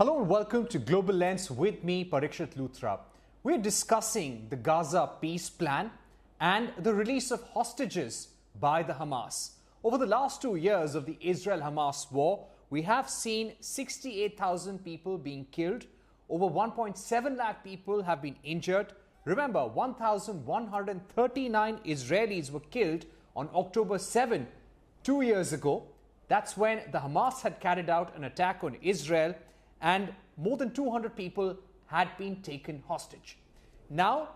Hello and welcome to Global Lens with me, Parikshit Luthra. We're discussing the Gaza peace plan and the release of hostages by the Hamas. Over the last 2 years of the Israel-Hamas war, we have seen 68,000 people being killed. Over 1.7 lakh people have been injured. Remember, 1,139 Israelis were killed on October 7, 2 years ago. That's when the Hamas had carried out an attack on Israel and more than 200 people had been taken hostage. Now,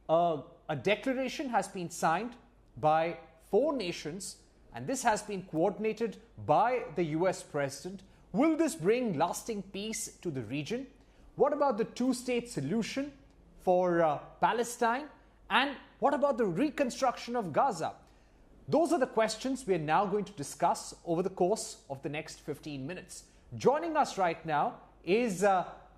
a declaration has been signed by 4 nations, and this has been coordinated by the US president. Will this bring lasting peace to the region? What about the two-state solution for Palestine? And what about the reconstruction of Gaza? Those are the questions we are now going to discuss over the course of the next 15 minutes. Joining us right now is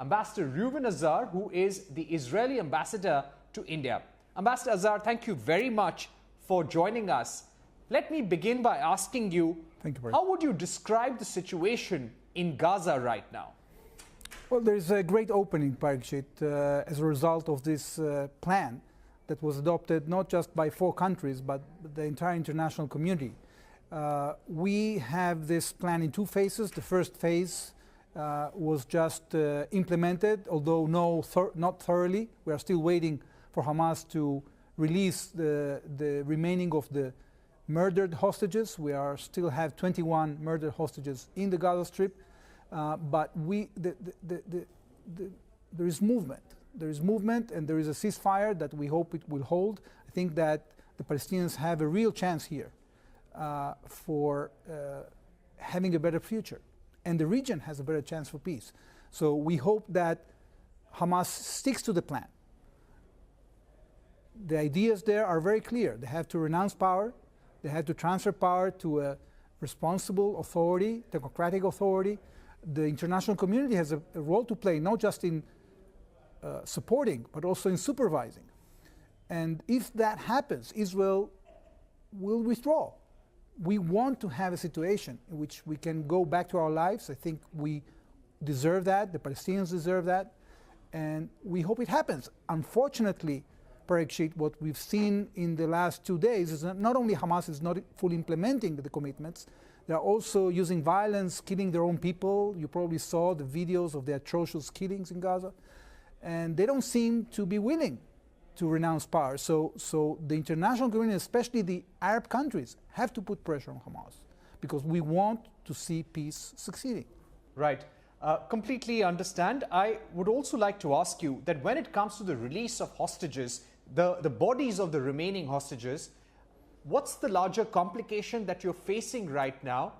Ambassador Reuven Azar, who is the Israeli ambassador to India. Ambassador Azar, thank you very much for joining us. Let me begin by asking you, how would you describe the situation in Gaza right now? Well, there is a great opening, Parikshit, as a result of this plan that was adopted not just by 4 countries, but the entire international community. We have this plan in 2 phases. The first phase was just implemented, although not thoroughly. We are still waiting for Hamas to release the remaining of the murdered hostages. We still have 21 murdered hostages in the Gaza Strip, but there is movement. There is movement, and there is a ceasefire that we hope it will hold. I think that the Palestinians have a real chance here for having a better future. And the region has a better chance for peace. So we hope that Hamas sticks to the plan. The ideas there are very clear. They have to renounce power. They have to transfer power to a responsible authority, democratic authority. The international community has a role to play, not just in supporting, but also in supervising. And if that happens, Israel will withdraw. We want to have a situation in which we can go back to our lives. I think we deserve that. The Palestinians deserve that. And we hope it happens. Unfortunately, Parikshit, what we've seen in the last 2 days is that not only Hamas is not fully implementing the commitments, they're also using violence, killing their own people. You probably saw the videos of the atrocious killings in Gaza. And they don't seem to be willing to renounce power. So the international community, especially the Arab countries, have to put pressure on Hamas because we want to see peace succeeding. Right. Completely understand. I would also like to ask you that when it comes to the release of hostages, the bodies of the remaining hostages, what's the larger complication that you're facing right now?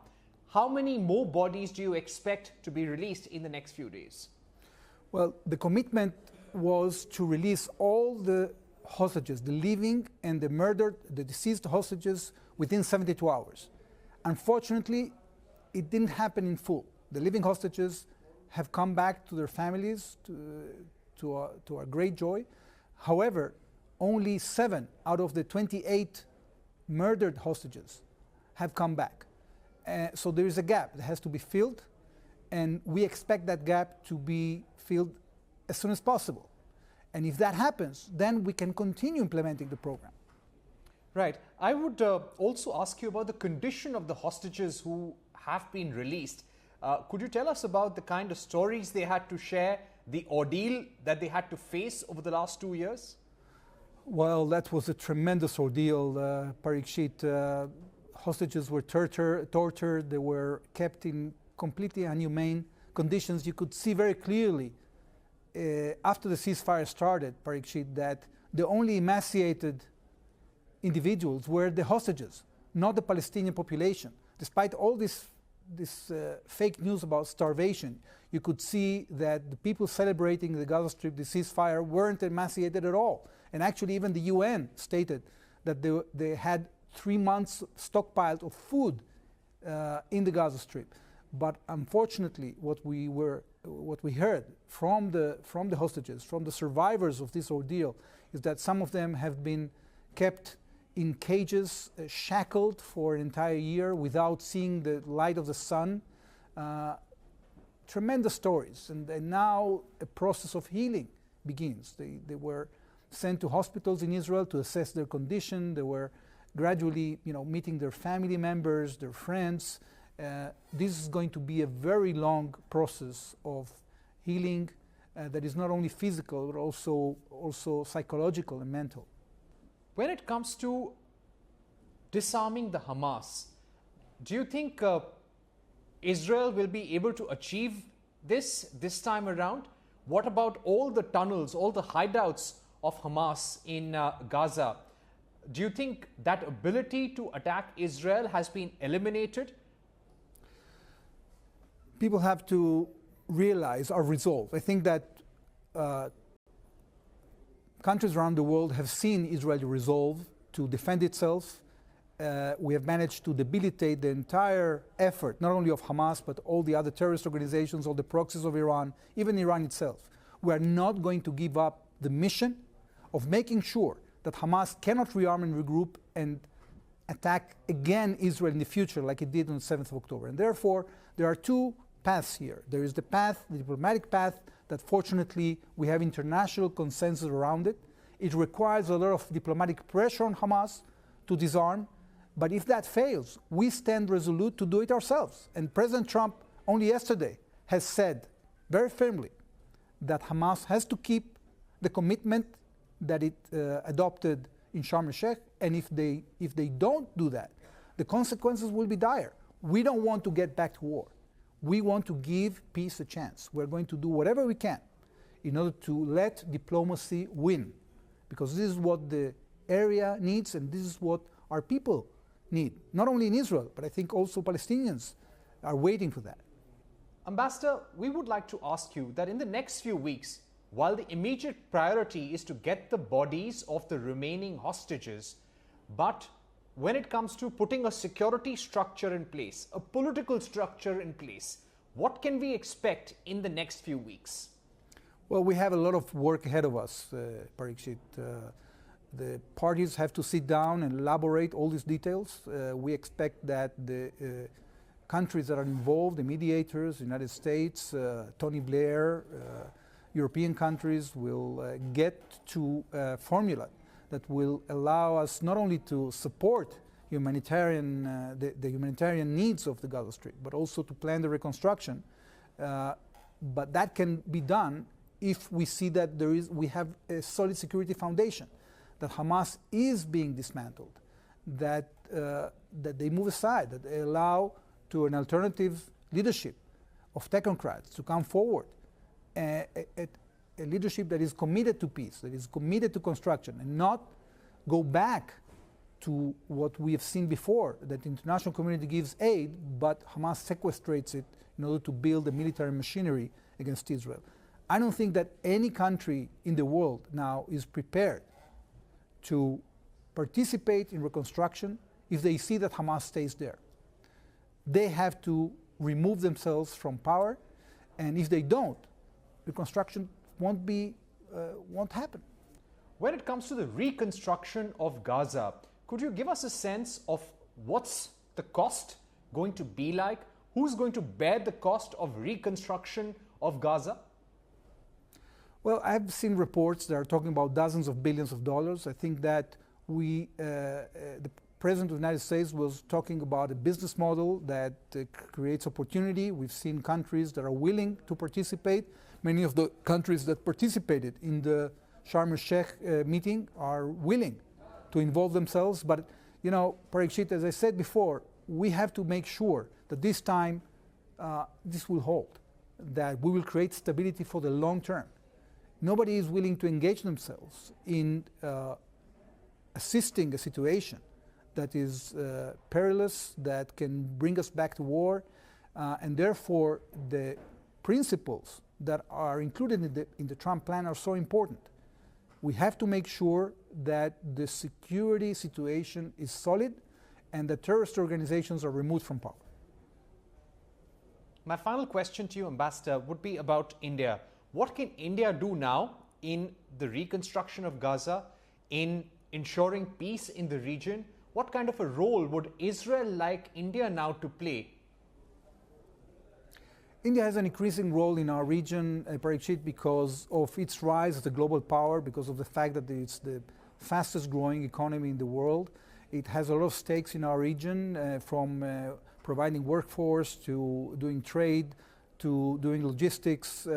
How many more bodies do you expect to be released in the next few days? Well, the commitment was to release all the hostages, the living and the murdered, the deceased hostages, within 72 hours. Unfortunately, it didn't happen in full. The living hostages have come back to their families to our great joy. However, only 7 out of the 28 murdered hostages have come back. So there is a gap that has to be filled, and we expect that gap to be filled as soon as possible. And if that happens, then we can continue implementing the program. Right. I would also ask you about the condition of the hostages who have been released. Could you tell us about the kind of stories they had to share, the ordeal that they had to face over the last 2 years? Well, that was a tremendous ordeal, Parikshit. Hostages were tortured. They were kept in completely inhumane conditions. You could see very clearly after the ceasefire started, Parikshit, that the only emaciated individuals were the hostages, not the Palestinian population. Despite all this fake news about starvation, you could see that the people celebrating the Gaza Strip, the ceasefire, weren't emaciated at all. And actually even the UN stated that they had 3 months stockpiled of food in the Gaza Strip. But unfortunately, what we heard from the hostages, from the survivors of this ordeal, is that some of them have been kept in cages, shackled for an entire year without seeing the light of the sun, tremendous stories, and now a process of healing begins. They were sent to hospitals in Israel to assess their condition. They were gradually, meeting their family members, their friends. This is going to be a very long process of healing that is not only physical but also psychological and mental. When it comes to disarming the Hamas, do you think Israel will be able to achieve this time around? What about all the tunnels, all the hideouts of Hamas in Gaza? Do you think that ability to attack Israel has been eliminated? People have to realize our resolve. I think that countries around the world have seen Israel's resolve to defend itself. We have managed to debilitate the entire effort, not only of Hamas, but all the other terrorist organizations, all the proxies of Iran, even Iran itself. We are not going to give up the mission of making sure that Hamas cannot rearm and regroup and attack again Israel in the future like it did on the 7th of October. And therefore, there are two paths here. There is the path, the diplomatic path, that fortunately we have international consensus around it. It requires a lot of diplomatic pressure on Hamas to disarm. But if that fails, we stand resolute to do it ourselves. And President Trump only yesterday has said very firmly that Hamas has to keep the commitment that it adopted in Sharm el-Sheikh, and if they don't do that, the consequences will be dire. We don't want to get back to war. We want to give peace a chance. We're going to do whatever we can in order to let diplomacy win, because this is what the area needs and this is what our people need, not only in Israel, but I think also Palestinians are waiting for that. Ambassador, we would like to ask you that in the next few weeks, while the immediate priority is to get the bodies of the remaining hostages, but when it comes to putting a security structure in place, a political structure in place, what can we expect in the next few weeks? Well, we have a lot of work ahead of us, Parikshit. The parties have to sit down and elaborate all these details. We expect that the countries that are involved, the mediators, the United States, Tony Blair, European countries will get to a formula that will allow us not only to support the humanitarian needs of the Gaza Strip, but also to plan the reconstruction. But that can be done if we see that we have a solid security foundation, that Hamas is being dismantled, that they move aside, that they allow to an alternative leadership of technocrats to come forward, a leadership that is committed to peace, that is committed to construction, and not go back to what we have seen before, that the international community gives aid, but Hamas sequestrates it in order to build a military machinery against Israel. I don't think that any country in the world now is prepared to participate in reconstruction if they see that Hamas stays there. They have to remove themselves from power, and if they don't, reconstruction won't happen. When it comes to the reconstruction of Gaza, could you give us a sense of what's the cost going to be like? Who's going to bear the cost of reconstruction of Gaza? Well, I've seen reports that are talking about dozens of billions of dollars. I think that the President of the United States was talking about a business model that creates opportunity. We've seen countries that are willing to participate. Many of the countries that participated in the Sharm el-Sheikh meeting are willing to involve themselves. But, Parikshit, as I said before, we have to make sure that this time this will hold, that we will create stability for the long term. Nobody is willing to engage themselves in assisting a situation that is perilous, that can bring us back to war, and therefore the principles that are included in the Trump plan are so important. We have to make sure that the security situation is solid and that terrorist organizations are removed from power. My final question to you, Ambassador, would be about India. What can India do now in the reconstruction of Gaza, in ensuring peace in the region? What kind of a role would Israel like India now to play? India has an increasing role in our region, Parikshit, because of its rise as a global power, because of the fact that it's the fastest growing economy in the world. It has a lot of stakes in our region, from providing workforce to doing trade to doing logistics.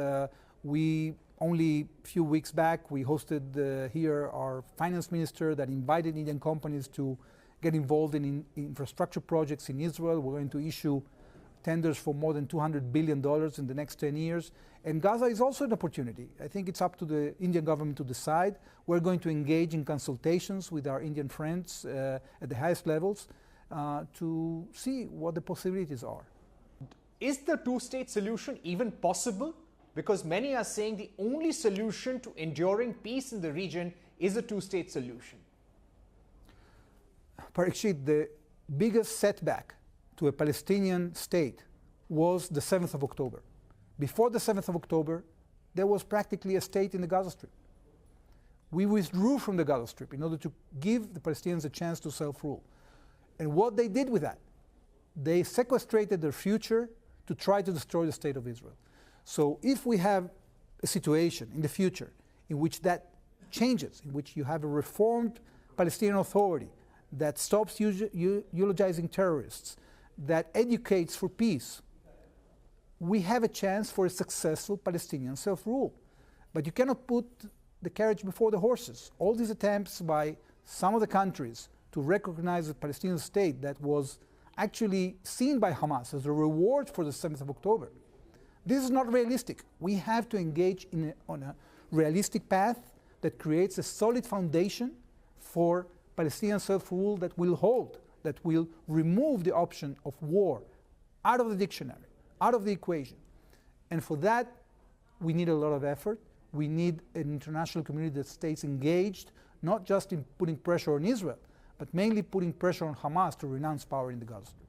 We only a few weeks back, we hosted here our finance minister that invited Indian companies to get involved in infrastructure projects in Israel. We're going to issue tenders for more than $200 billion in the next 10 years. And Gaza is also an opportunity. I think it's up to the Indian government to decide. We're going to engage in consultations with our Indian friends at the highest levels to see what the possibilities are. Is the two-state solution even possible? Because many are saying the only solution to enduring peace in the region is a two-state solution. Parikshit, the biggest setback to a Palestinian state was the 7th of October. Before the 7th of October, there was practically a state in the Gaza Strip. We withdrew from the Gaza Strip in order to give the Palestinians a chance to self-rule. And what they did with that, they sequestrated their future to try to destroy the state of Israel. So if we have a situation in the future in which that changes, in which you have a reformed Palestinian Authority that stops eulogizing terrorists, that educates for peace, we have a chance for a successful Palestinian self-rule. But you cannot put the carriage before the horses. All these attempts by some of the countries to recognize a Palestinian state that was actually seen by Hamas as a reward for the 7th of October, this is not realistic. We have to engage on a realistic path that creates a solid foundation for Palestinian self-rule that will hold, that will remove the option of war out of the dictionary, out of the equation. And for that, we need a lot of effort. We need an international community that stays engaged, not just in putting pressure on Israel, but mainly putting pressure on Hamas to renounce power in the Gaza Strip.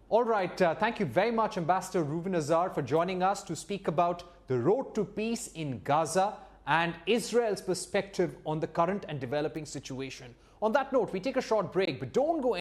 All right, thank you very much, Ambassador Reuven Azar, for joining us to speak about the road to peace in Gaza and Israel's perspective on the current and developing situation. On that note, we take a short break, but don't go